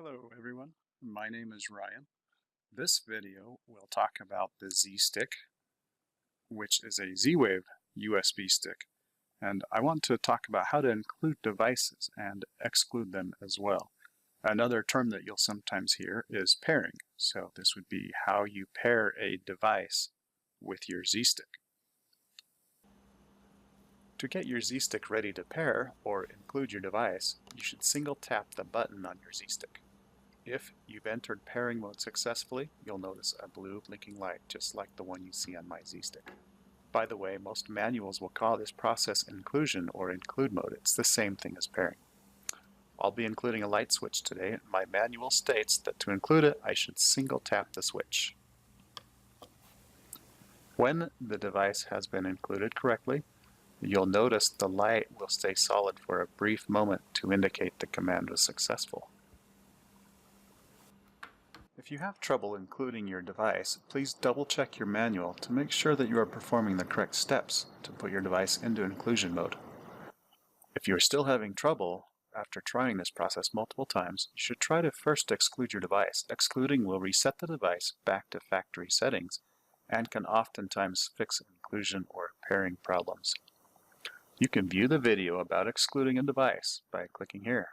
Hello everyone, my name is Ryan. This video will talk about the Z-Stick, which is a Z-Wave USB stick, and I want to talk about how to include devices and exclude them as well. Another term that you'll sometimes hear is pairing, so this would be how you pair a device with your Z-Stick. To get your Z-Stick ready to pair or include your device, you should single tap the button on your Z-Stick. If you've entered pairing mode successfully, you'll notice a blue blinking light just like the one you see on my Z-Stick. By the way, most manuals will call this process inclusion or include mode. It's the same thing as pairing. I'll be including a light switch today. My manual states that to include it, I should single tap the switch. When the device has been included correctly, you'll notice the light will stay solid for a brief moment to indicate the command was successful. If you have trouble including your device, please double-check your manual to make sure that you are performing the correct steps to put your device into inclusion mode. If you are still having trouble after trying this process multiple times, you should try to first exclude your device. Excluding will reset the device back to factory settings and can oftentimes fix inclusion or pairing problems. You can view the video about excluding a device by clicking here.